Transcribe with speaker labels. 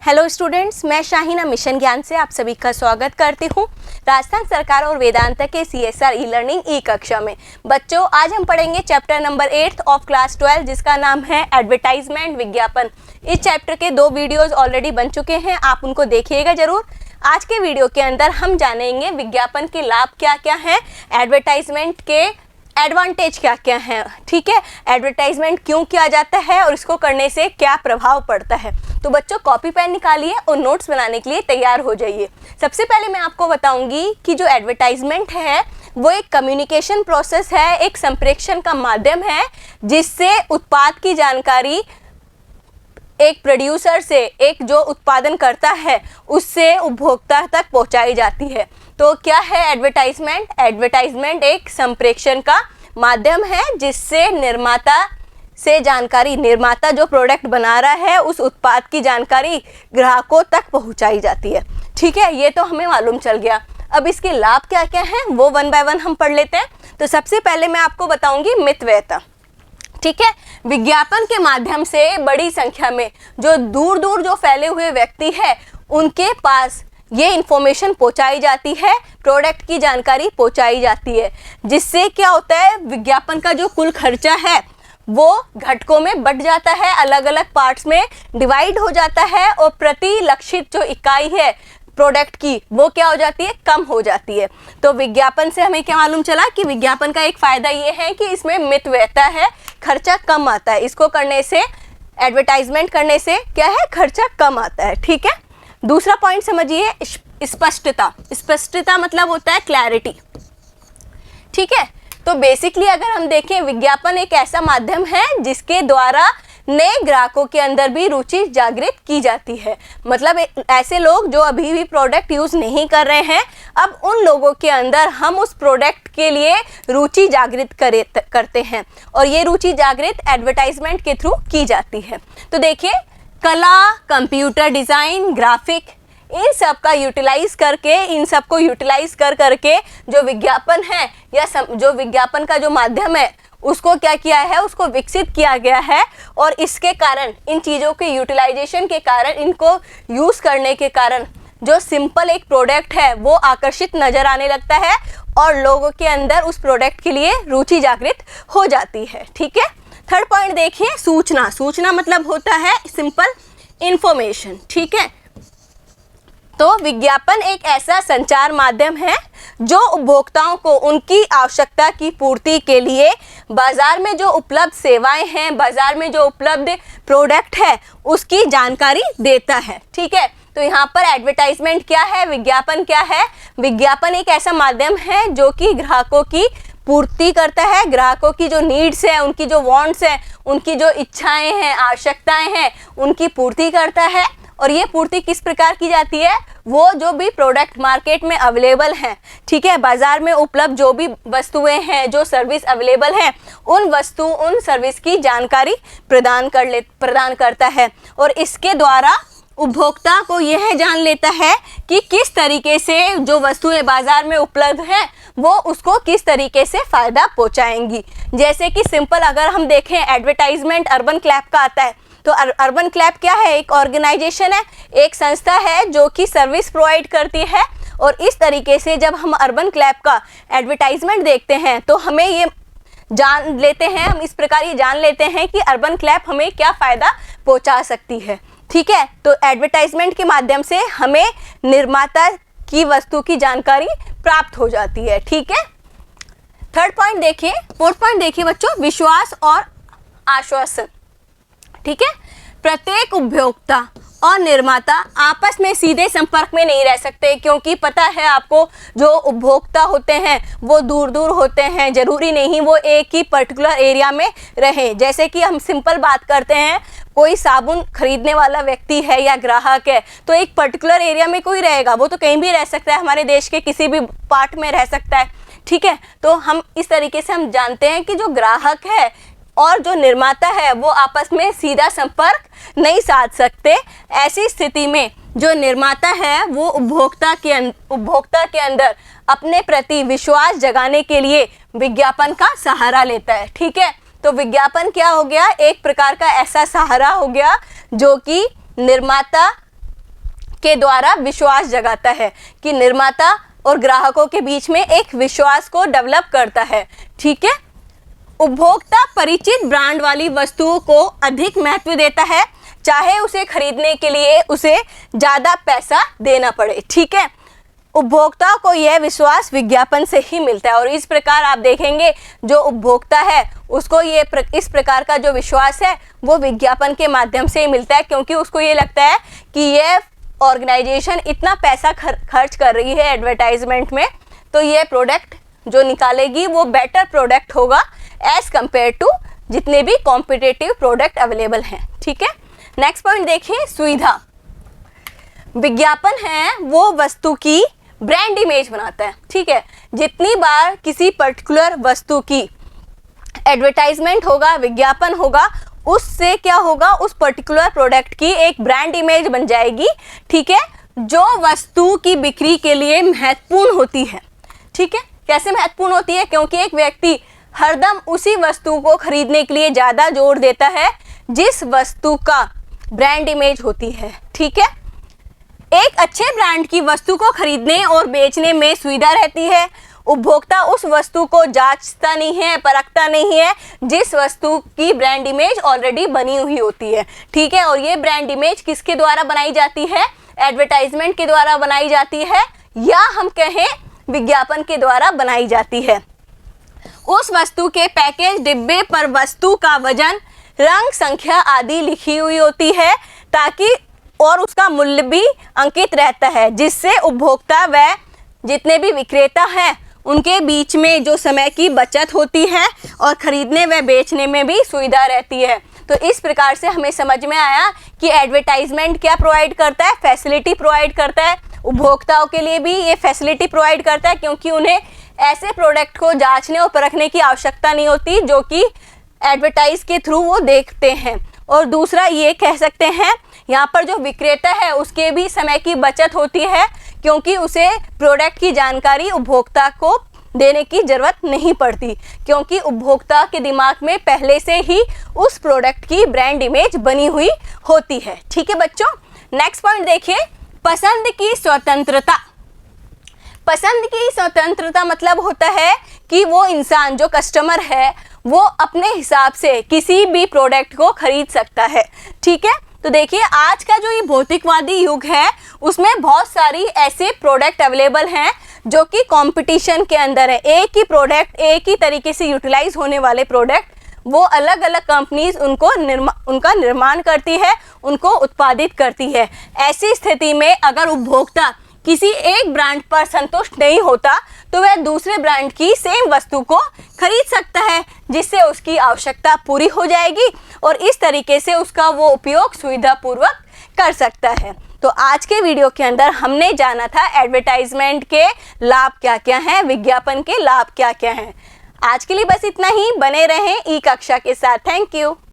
Speaker 1: Hello students, मैं Shaheena mission ज्ञान से आप सभी का स्वागत करती हूँ राजस्थान सरकार और वेदांता के CSR ई लर्निंग ई कक्षा में। बच्चों, आज हम पढ़ेंगे चैप्टर नंबर 8 ऑफ क्लास 12 जिसका नाम है एडवर्टाइजमेंट विज्ञापन। इस चैप्टर के 2 वीडियोस ऑलरेडी बन चुके हैं, आप उनको देखिएगा जरूर। आज के वीडियो के अंदर हम जानेंगे विज्ञापन के लाभ क्या क्या हैं, एडवर्टाइजमेंट के एडवांटेज क्या क्या है, ठीक है, एडवर्टाइजमेंट क्यों किया जाता है और इसको करने से क्या प्रभाव पड़ता है। तो बच्चों, कॉपी पेन निकालिए और नोट्स बनाने के लिए तैयार हो जाइए। सबसे पहले मैं आपको बताऊंगी कि जो एडवर्टाइजमेंट है वो एक कम्युनिकेशन प्रोसेस है, एक संप्रेषण का माध्यम है जिससे उत्पाद की जानकारी एक प्रोड्यूसर से, एक जो उत्पादन करता है उससे उपभोक्ता तक पहुंचाई जाती है। तो क्या है एडवर्टाइजमेंट? एडवर्टाइजमेंट एक संप्रेषण का माध्यम है जिससे निर्माता से जानकारी, निर्माता जो प्रोडक्ट बना रहा है उस उत्पाद की जानकारी ग्राहकों तक पहुंचाई जाती है। ठीक है, ये तो हमें मालूम चल गया। अब इसके लाभ क्या क्या हैं वो 1 बाय 1 हम पढ़ लेते हैं। तो सबसे पहले मैं आपको बताऊंगी मितव्ययता। ठीक है, विज्ञापन के माध्यम से बड़ी संख्या में जो दूर दूर जो फैले हुए व्यक्ति है उनके पास ये इन्फॉर्मेशन पहुंचाई जाती है, प्रोडक्ट की जानकारी पहुंचाई जाती है, जिससे क्या होता है, विज्ञापन का जो कुल खर्चा है वो घटकों में बट जाता है, अलग अलग पार्ट्स में डिवाइड हो जाता है और प्रति लक्षित जो इकाई है प्रोडक्ट की वो क्या हो जाती है, कम हो जाती है। तो विज्ञापन से हमें क्या मालूम चला कि विज्ञापन का एक फायदा ये है कि इसमें मितव्ययता है, खर्चा कम आता है। इसको करने से, एडवर्टाइजमेंट करने से क्या है, खर्चा कम आता है। ठीक है, दूसरा पॉइंट समझिए, स्पष्टता। स्पष्टता मतलब होता है क्लैरिटी। ठीक है, तो बेसिकली अगर हम देखें, विज्ञापन एक ऐसा माध्यम है जिसके द्वारा नए ग्राहकों के अंदर भी रुचि जागृत की जाती है। मतलब ऐसे लोग जो अभी भी प्रोडक्ट यूज़ नहीं कर रहे हैं, अब उन लोगों के अंदर हम उस प्रोडक्ट के लिए रुचि जागृत करते हैं और ये रुचि जागृत एडवर्टाइजमेंट के थ्रू की जाती है। तो देखिए, कला, कंप्यूटर डिज़ाइन, ग्राफिक, इन सब का यूटिलाइज करके, इन सब को यूटिलाइज कर करके जो विज्ञापन है या जो विज्ञापन का जो माध्यम है उसको क्या किया है, उसको विकसित किया गया है। और इसके कारण, इन चीज़ों के यूटिलाइजेशन के कारण, इनको यूज़ करने के कारण जो सिंपल एक प्रोडक्ट है वो आकर्षित नज़र आने लगता है और लोगों के अंदर उस प्रोडक्ट के लिए रुचि जागृत हो जाती है। ठीक है, थर्ड पॉइंट देखिए, सूचना। सूचना मतलब होता है सिंपल इंफॉर्मेशन। ठीक है, तो विज्ञापन एक ऐसा संचार माध्यम है जो उपभोक्ताओं को उनकी आवश्यकता की पूर्ति के लिए बाजार में जो उपलब्ध सेवाएं हैं, बाजार में जो उपलब्ध प्रोडक्ट है उसकी जानकारी देता है। ठीक है, तो यहाँ पर एडवर्टाइजमेंट क्या है, विज्ञापन क्या है? विज्ञापन एक ऐसा माध्यम है जो कि ग्राहकों की पूर्ति करता है, ग्राहकों की जो नीड्स है, उनकी जो वांट्स है, उनकी जो इच्छाएं हैं, आवश्यकताएं हैं, उनकी पूर्ति करता है। और ये पूर्ति किस प्रकार की जाती है? वो जो भी प्रोडक्ट मार्केट में अवेलेबल हैं, ठीक है, बाजार में उपलब्ध जो भी वस्तुएं हैं, जो सर्विस अवेलेबल हैं, उन वस्तु, उन सर्विस की जानकारी प्रदान करता है। और इसके द्वारा उपभोक्ता को यह जान लेता है कि किस तरीके से जो वस्तुएं बाजार में उपलब्ध हैं वो उसको किस तरीके से फ़ायदा पहुंचाएंगी। जैसे कि सिंपल अगर हम देखें, एडवर्टाइजमेंट अर्बन क्लैप का आता है। तो अर्बन क्लैप क्या है? एक ऑर्गेनाइजेशन है, एक संस्था है जो कि सर्विस प्रोवाइड करती है। और इस तरीके से जब हम अर्बन क्लैप का एडवर्टाइजमेंट देखते हैं तो हमें ये जान लेते हैं, हम इस प्रकार ये जान लेते हैं कि अर्बन क्लैप हमें क्या फ़ायदा पहुंचा सकती है। ठीक है, तो एडवर्टाइजमेंट के माध्यम से हमें निर्माता की वस्तु की जानकारी प्राप्त हो जाती है। ठीक है, थर्ड पॉइंट देखिए, फोर्थ पॉइंट देखिए बच्चों, विश्वास और आश्वासन। ठीक है, प्रत्येक उपभोक्ता और निर्माता आपस में सीधे संपर्क में नहीं रह सकते, क्योंकि पता है आपको, जो उपभोक्ता होते हैं वो दूर दूर होते हैं, ज़रूरी नहीं वो एक ही पर्टिकुलर एरिया में रहें। जैसे कि हम सिंपल बात करते हैं, कोई साबुन खरीदने वाला व्यक्ति है या ग्राहक है तो एक पर्टिकुलर एरिया में कोई रहेगा, वो तो कहीं भी रह सकता है, हमारे देश के किसी भी पार्ट में रह सकता है। ठीक है, तो हम इस तरीके से हम जानते हैं कि जो ग्राहक है और जो निर्माता है वो आपस में सीधा संपर्क नहीं साध सकते। ऐसी स्थिति में जो निर्माता है वो उपभोक्ता के अंदर अपने प्रति विश्वास जगाने के लिए विज्ञापन का सहारा लेता है। ठीक है, तो विज्ञापन क्या हो गया, एक प्रकार का ऐसा सहारा हो गया जो कि निर्माता के द्वारा विश्वास जगाता है, कि निर्माता और ग्राहकों के बीच में एक विश्वास को डेवलप करता है। ठीक है। उपभोक्ता परिचित ब्रांड वाली वस्तुओं को अधिक महत्व देता है, चाहे उसे खरीदने के लिए उसे ज़्यादा पैसा देना पड़े। ठीक है। उपभोक्ता को यह विश्वास विज्ञापन से ही मिलता है, और इस प्रकार आप देखेंगे जो उपभोक्ता है उसको इस प्रकार का जो विश्वास है वो विज्ञापन के माध्यम से ही मिलता है, क्योंकि उसको ये लगता है कि यह ऑर्गेनाइजेशन इतना पैसा खर्च कर रही है एडवर्टाइजमेंट में, तो ये प्रोडक्ट जो निकालेगी वो बेटर प्रोडक्ट होगा एज कंपेयर टू जितने भी कॉम्पिटिटिव प्रोडक्ट अवेलेबल हैं। ठीक है। नेक्स्ट पॉइंट देखिए, सुविधा। विज्ञापन है वो वस्तु की ब्रांड इमेज बनाता है। ठीक है। जितनी बार किसी पर्टिकुलर वस्तु की एडवर्टाइजमेंट होगा, विज्ञापन होगा, उससे क्या होगा, उस पर्टिकुलर प्रोडक्ट की एक ब्रांड इमेज बन जाएगी। ठीक है। जो वस्तु की बिक्री के लिए महत्वपूर्ण होती है। ठीक है। कैसे महत्वपूर्ण होती है? क्योंकि एक व्यक्ति हरदम उसी वस्तु को खरीदने के लिए ज़्यादा जोर देता है जिस वस्तु का ब्रांड इमेज होती है। ठीक है। एक अच्छे ब्रांड की वस्तु को खरीदने और बेचने में सुविधा रहती है। उपभोक्ता उस वस्तु को जांचता नहीं है, परखता नहीं है जिस वस्तु की ब्रांड इमेज ऑलरेडी बनी हुई होती है। ठीक है। और ये ब्रांड इमेज किसके द्वारा बनाई जाती है? एडवर्टाइजमेंट के द्वारा बनाई जाती है, या हम कहें विज्ञापन के द्वारा बनाई जाती है। उस वस्तु के पैकेज डिब्बे पर वस्तु का वजन, रंग, संख्या आदि लिखी हुई होती है, ताकि और उसका मूल्य भी अंकित रहता है, जिससे उपभोक्ता व जितने भी विक्रेता हैं उनके बीच में जो समय की बचत होती है और खरीदने व बेचने में भी सुविधा रहती है। तो इस प्रकार से हमें समझ में आया कि एडवर्टाइजमेंट क्या प्रोवाइड करता है? फैसिलिटी प्रोवाइड करता है। उपभोक्ताओं के लिए भी ये फैसिलिटी प्रोवाइड करता है, क्योंकि उन्हें ऐसे प्रोडक्ट को जांचने और परखने की आवश्यकता नहीं होती जो कि एडवर्टाइज के थ्रू वो देखते हैं। और दूसरा ये कह सकते हैं, यहाँ पर जो विक्रेता है उसके भी समय की बचत होती है, क्योंकि उसे प्रोडक्ट की जानकारी उपभोक्ता को देने की ज़रूरत नहीं पड़ती, क्योंकि उपभोक्ता के दिमाग में पहले से ही उस प्रोडक्ट की ब्रांड इमेज बनी हुई होती है। ठीक है बच्चों। नेक्स्ट पॉइंट देखिए, पसंद की स्वतंत्रता। पसंद की स्वतंत्रता मतलब होता है कि वो इंसान जो कस्टमर है वो अपने हिसाब से किसी भी प्रोडक्ट को खरीद सकता है। ठीक है। तो देखिए, आज का जो ये भौतिकवादी युग है उसमें बहुत सारी ऐसे प्रोडक्ट अवेलेबल हैं जो कि कंपटीशन के अंदर है। एक ही प्रोडक्ट, एक ही तरीके से यूटिलाइज होने वाले प्रोडक्ट वो अलग अलग कंपनीज उनका निर्माण करती है, उनको उत्पादित करती है। ऐसी स्थिति में अगर उपभोक्ता किसी एक ब्रांड पर संतुष्ट नहीं होता तो वह दूसरे ब्रांड की सेम वस्तु को खरीद सकता है, जिससे उसकी आवश्यकता पूरी हो जाएगी और इस तरीके से उसका वो उपयोग सुविधापूर्वक कर सकता है। तो आज के वीडियो के अंदर हमने जाना था एडवर्टाइजमेंट के लाभ क्या क्या हैं, विज्ञापन के लाभ क्या क्या हैं। आज के लिए बस इतना ही। बने रहें ई कक्षा के साथ। Thank you.